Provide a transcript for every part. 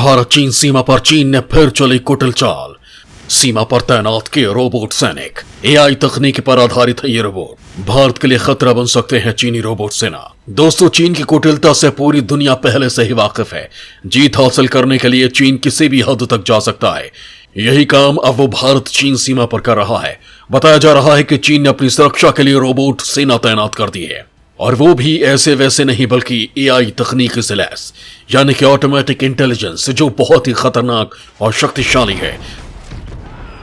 भारत चीन सीमा पर चीन ने फिर चली कुटिल चाल। सीमा पर तैनात किए रोबोट सैनिक। एआई तकनीक पर आधारित है ये रोबोट। भारत के लिए खतरा बन सकते हैं चीनी रोबोट सेना। दोस्तों, चीन की कुटिलता से पूरी दुनिया पहले से ही वाकिफ है। जीत हासिल करने के लिए चीन किसी भी हद तक जा सकता है। यही काम अब वो भारत चीन सीमा पर कर रहा है। बताया जा रहा है कि चीन ने अपनी सुरक्षा के लिए रोबोट सेना तैनात कर दी है, और वो भी ऐसे वैसे नहीं बल्कि एआई तकनीक से लैस, यानी कि ऑटोमेटिक इंटेलिजेंस, जो बहुत ही खतरनाक और शक्तिशाली है,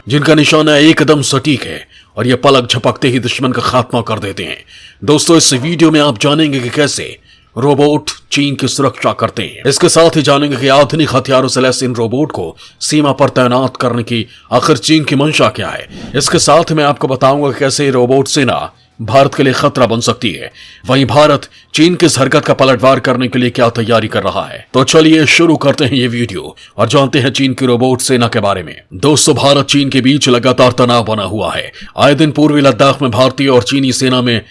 जिनका निशाना एकदम सटीक है और ये पलक झपकते ही दुश्मन का खात्मा कर देते हैं। दोस्तों, इस वीडियो में आप जानेंगे कि कैसे रोबोट चीन की सुरक्षा करते हैं। इसके साथ ही जानेंगे कि आधुनिक हथियारों से लैस इन रोबोट को सीमा पर तैनात करने की आखिर चीन की मंशा क्या है। इसके साथ मैं आपको बताऊंगा कि कैसे रोबोट सेना भारत के लिए खतरा बन सकती है। वहीं भारत चीन की इस हरकत का पलटवार करने के लिए क्या तैयारी कर रहा है। तो चलिए शुरू करते हैं ये वीडियो और जानते हैं चीन की रोबोट सेना के बारे में। दोस्तों, भारत चीन के बीच लगातार तनाव बना हुआ है। आए दिन पूर्वी लद्दाख में भारतीय और चीनी सेना में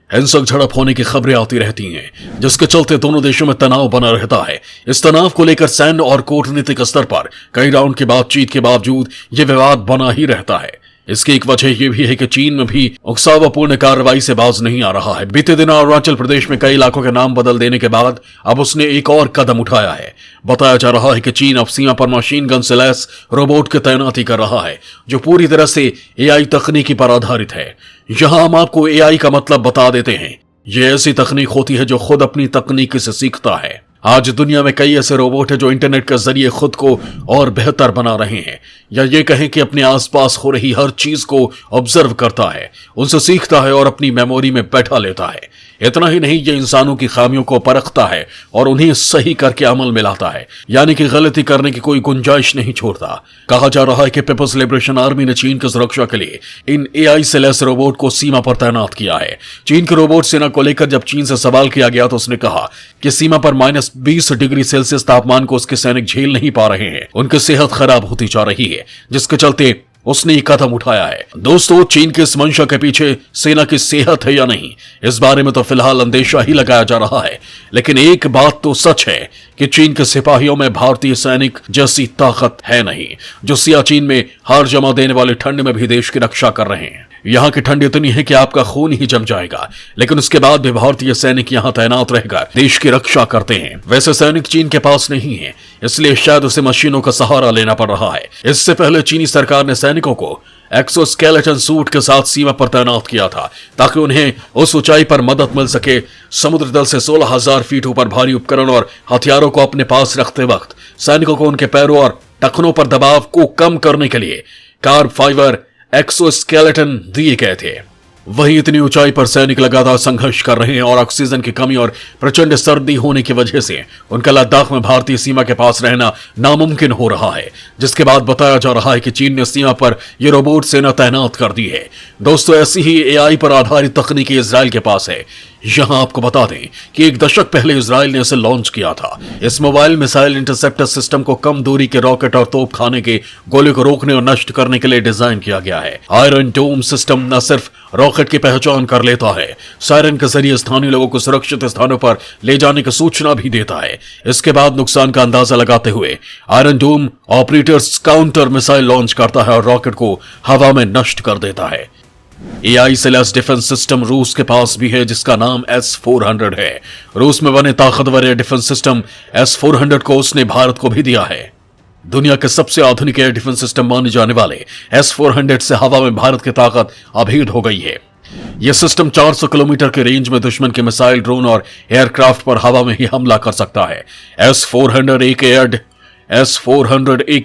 हिंसक झड़प होने की खबरें आती रहती हैं, जिसके चलते दोनों देशों में तनाव बना रहता है। इस तनाव को लेकर सैन्य और कूटनीतिक स्तर पर कई राउंड की बातचीत के बावजूद ये विवाद बना ही रहता है। इसकी एक वजह यह भी है कि चीन में भी उकसावापूर्ण कार्रवाई से बाज नहीं आ रहा है। बीते दिन अरुणाचल प्रदेश में कई इलाकों के नाम बदल देने के बाद अब उसने एक और कदम उठाया है। बताया जा रहा है कि चीन अब सीमा पर मशीन गन से लैस रोबोट की तैनाती कर रहा है, जो पूरी तरह से एआई तकनीकी पर आधारित है। यहां हम आपको एआई का मतलब बता देते हैं। यह ऐसी तकनीक होती है जो खुद अपनी तकनीक से सीखता है। आज दुनिया में कई ऐसे रोबोट हैं जो इंटरनेट के जरिए खुद को और बेहतर बना रहे हैं, या ये कहें कि अपने आसपास हो रही हर चीज को ऑब्जर्व करता है, उनसे सीखता है और अपनी मेमोरी में बैठा लेता है। इतना ही नहीं, ये इंसानों की खामियों को परखता है और उन्हें सही करके अमल में लाता है, यानी कि गलती करने की कोई गुंजाइश नहीं छोड़ता। कहा जा रहा है कि पीपल्स लिबरेशन आर्मी ने चीन की सुरक्षा के लिए इन एआई से लैस रोबोट को सीमा पर तैनात किया है। चीन की रोबोट सेना को लेकर जब चीन से सवाल किया गया तो उसने कहा कि सीमा पर -20 डिग्री सेल्सियस तापमान को उसके सैनिक झेल नहीं पा रहे हैं, उनकी सेहत खराब होती जा रही है, जिसके चलते उसने ये कदम उठाया है। दोस्तों, चीन की इस मंशा के पीछे सेना की सेहत है या नहीं, इस बारे में तो फिलहाल अंदेशा ही लगाया जा रहा है। लेकिन एक बात तो सच है कि चीन के सिपाहियों में भारतीय सैनिक जैसी ताकत है नहीं, जो सियाचिन में हार जमा देने वाले ठंड में भी देश की रक्षा कर रहे हैं। यहाँ की ठंड इतनी है कि आपका खून ही जम जाएगा, लेकिन उसके बाद भी भारतीय सैनिक यहाँ तैनात रहकर देश की रक्षा करते हैं। वैसे सैनिक चीन के पास नहीं है, इसलिए शायद उसे मशीनों का सहारा लेना पड़ रहा है। इससे पहले चीनी सरकार ने सैनिकों को एक्सोस्केलेटन सूट के साथ सीमा पर तैनात किया था, ताकि उन्हें उस ऊंचाई पर मदद मिल सके। समुद्र तल से 16,000 फीट ऊपर भारी उपकरण और हथियारों को अपने पास रखते वक्त सैनिकों को उनके पैरों और टखनों पर दबाव को कम करने के लिए कार्ब फाइबर एक्सोस्केलेटन दिए गए थे। वहीं इतनी ऊंचाई पर सैनिक लगातार संघर्ष कर रहे हैं और ऑक्सीजन की कमी और प्रचंड सर्दी होने की वजह से उनका लद्दाख में भारतीय सीमा के पास रहना नामुमकिन हो रहा है, जिसके बाद बताया जा रहा है कि चीन ने सीमा पर यह रोबोट सेना तैनात कर दी है। दोस्तों, ऐसी ही एआई पर आधारित तकनीकी इजराइल के पास है। यहां आपको बता दें कि एक दशक पहले इजराइल ने इसे लॉन्च किया था। इस मोबाइल मिसाइल इंटरसेप्टर सिस्टम को कम दूरी के रॉकेट और तोप खाने के गोले को रोकने और नष्ट करने के लिए डिजाइन किया गया है। आयरन डोम सिस्टम न सिर्फ रॉकेट की पहचान कर लेता है, सायरन के जरिए स्थानीय लोगों को सुरक्षित स्थानों पर ले जाने की सूचना भी देता है। इसके बाद नुकसान का अंदाजा लगाते हुए आयरन डोम ऑपरेटर्स काउंटर मिसाइल लॉन्च करता है और रॉकेट को हवा में नष्ट कर देता है। एआई से लैस डिफेंस सिस्टम रूस के पास भी है, जिसका नाम S-400 है। रूस में बने ताकतवर एयर डिफेंस सिस्टम S-400 को उसने भारत को भी दिया है। दुनिया के सबसे आधुनिक एयर डिफेंस सिस्टम माने जाने वाले S-400 से हवा में भारत की ताकत अभेद हो गई है। यह सिस्टम 400 किलोमीटर के रेंज में दुश्मन के मिसाइल, ड्रोन और एयरक्राफ्ट पर हवा में ही हमला कर सकता है। S-400 एक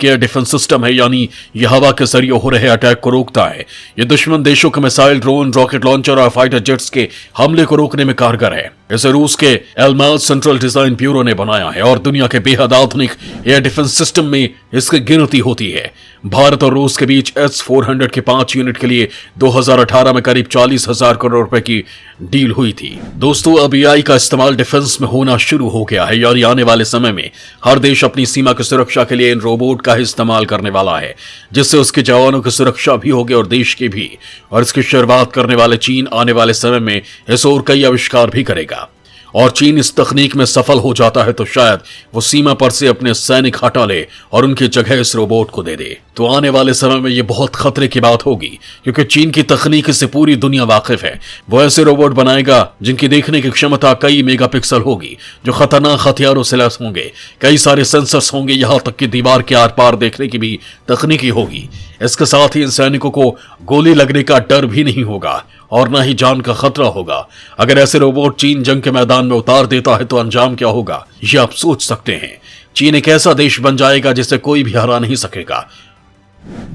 एयर डिफेंस सिस्टम है, यानी यह हवा के जरिए हो रहे अटैक को रोकता है। यह दुश्मन देशों के मिसाइल, ड्रोन, रॉकेट लॉन्चर और फाइटर जेट्स के हमले को रोकने में कारगर है। इसे रूस के एलमास सेंट्रल डिजाइन ब्यूरो ने बनाया है और दुनिया के बेहद आधुनिक एयर डिफेंस सिस्टम में इसकी गिनती होती है। भारत और रूस के बीच S-400 के 5 यूनिट के लिए 2018 में करीब 40,000 करोड़ रुपए की डील हुई थी। दोस्तों, अब एआई का इस्तेमाल डिफेंस में होना शुरू हो गया है, यानी आने वाले समय में हर देश अपनी सीमा की सुरक्षा के लिए इन रोबोट का ही इस्तेमाल करने वाला है, जिससे उसके जवानों की सुरक्षा भी होगी और देश की भी। और इसकी शुरुआत करने वाले चीन आने वाले समय में इस और कई आविष्कार भी करेगा। और चीन इस तकनीक में सफल हो जाता है तो शायद वो सीमा पर से अपने सैनिक हटा ले और उनकी जगह इस रोबोट को दे दे। तो आने वाले समय में ये बहुत खतरे की बात होगी, क्योंकि चीन की तकनीक से पूरी दुनिया वाकिफ है। वो ऐसे रोबोट बनाएगा जिनकी देखने की क्षमता कई मेगापिक्सल होगी, जो खतरनाक हथियारों से लैस होंगे, कई सारे सेंसर्स होंगे, यहां तक कि दीवार के आर पार देखने की भी तकनीकी होगी। इसके साथ ही इन सैनिकों को गोली लगने का डर भी नहीं होगा और न ही जान का खतरा होगा। अगर ऐसे रोबोट चीन जंग के मैदान में उतार देता है तो अंजाम क्या होगा, ये आप सोच सकते हैं। चीन एक ऐसा देश बन जाएगा जिसे कोई भी हरा नहीं सकेगा,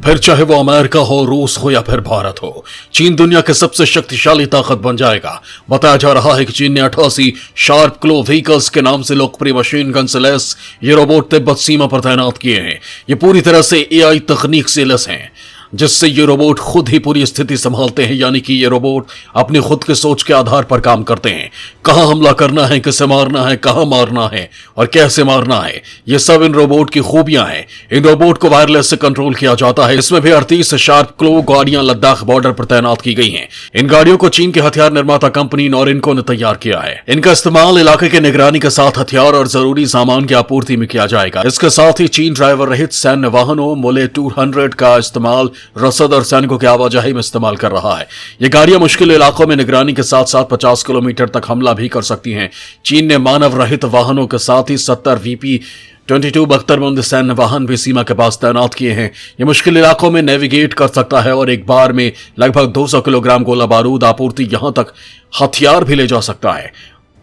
फिर चाहे वो अमेरिका हो, रूस हो या फिर भारत हो। चीन दुनिया के सबसे शक्तिशाली ताकत बन जाएगा। बताया जा रहा है कि चीन ने 88 शार्प क्लो व्हीकल्स के नाम से लोकप्रिय मशीन गन से लैस ये रोबोट तिब्बत सीमा पर तैनात किए हैं। ये पूरी तरह से एआई तकनीक से लैस हैं, जिससे ये रोबोट खुद ही पूरी स्थिति संभालते हैं। यानी कि ये रोबोट अपनी खुद के सोच के आधार पर काम करते हैं। कहां हमला करना है, किसे मारना है, कहां मारना है और कैसे मारना है, ये सब इन रोबोट की खूबियां हैं। इन रोबोट को वायरलेस से कंट्रोल किया जाता है। इसमें भी 38 शार्प क्लो गाड़ियां लद्दाख बॉर्डर पर तैनात की गई हैं। इन गाड़ियों को चीन के हथियार निर्माता कंपनी नॉरिनको ने तैयार किया है। इनका इस्तेमाल इलाके की निगरानी के साथ हथियार और जरूरी सामान की आपूर्ति में किया जाएगा। इसके साथ ही चीन ड्राइवर रहित सैन्य वाहनों मोले 200 का इस्तेमाल रसद और सैनिकों की आवाजाही में इस्तेमाल कर रहा है। ये गाड़ियां मुश्किल इलाकों में निगरानी के साथ साथ 50 किलोमीटर तक हमला भी कर सकती हैं। चीन ने मानव रहित वाहनों के साथ ही 70 VP-22 बख्तरबंद सैन्य वाहन भी सीमा के पास तैनात किए हैं। ये मुश्किल इलाकों में नेविगेट कर सकता है और एक बार में लगभग 200 किलोग्राम गोला बारूद, आपूर्ति, यहां तक हथियार भी ले जा सकता है।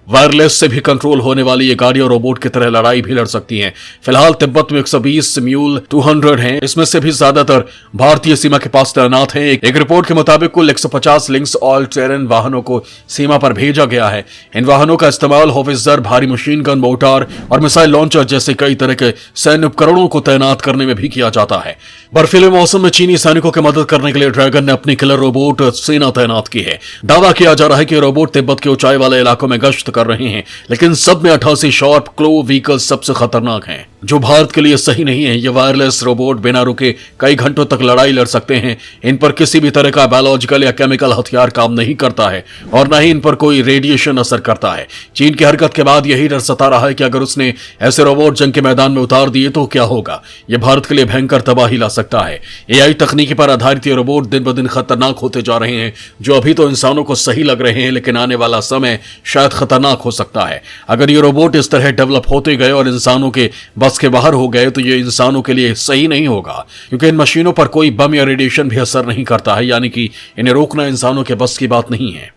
वायरलेस से भी कंट्रोल होने वाली ये गाड़ियां रोबोट की तरह लड़ाई भी लड़ सकती हैं। फिलहाल तिब्बत में 120 म्यूल 200 हैं। इसमें से भी ज्यादातर भारतीय सीमा के पास तैनात हैं। एक रिपोर्ट के मुताबिक कुल 150 लिंक्स ऑल टेरेन वाहनों को सीमा पर भेजा गया है। इन वाहनों का इस्तेमाल होवित्जर, भारी मशीन गन, मोर्टार और मिसाइल लॉन्चर जैसे कई तरह के सैन्य उपकरणों को तैनात करने में भी किया जाता है। बर्फीले मौसम में चीनी सैनिकों की मदद करने के लिए ड्रैगन ने अपनी किलर रोबोट सेना तैनात की है। दावा किया जा रहा है कि रोबोट तिब्बत के ऊंचाई वाले इलाकों में गश्त कर रहे हैं, लेकिन सब में 88 शार्प क्लो व्हीकल सबसे खतरनाक हैं, जो भारत के लिए सही नहीं है। ये वायरलेस रोबोट बिना रुके कई घंटों तक लड़ाई लड़ सकते हैं। इन पर किसी भी तरह का बायोलॉजिकल या केमिकल हथियार काम नहीं करता है और न ही इन पर कोई रेडिएशन असर करता है। चीन की हरकत के बाद यही डर सता रहा है कि अगर उसने ऐसे रोबोट जंग के मैदान में उतार दिए तो क्या होगा। यह भारत के लिए भयंकर तबाही ला सकता है। एआई तकनीकी पर आधारित ये रोबोट दिन ब दिन खतरनाक होते जा रहे हैं, जो अभी तो इंसानों को सही लग रहे हैं, लेकिन आने वाला समय शायद खतरनाक हो सकता है। अगर ये रोबोट इस तरह डेवलप होते गए और इंसानों के बस के बाहर हो गए तो ये इंसानों के लिए सही नहीं होगा, क्योंकि इन मशीनों पर कोई बम या रेडिएशन भी असर नहीं करता है। यानी कि इन्हें रोकना इंसानों के बस की बात नहीं है।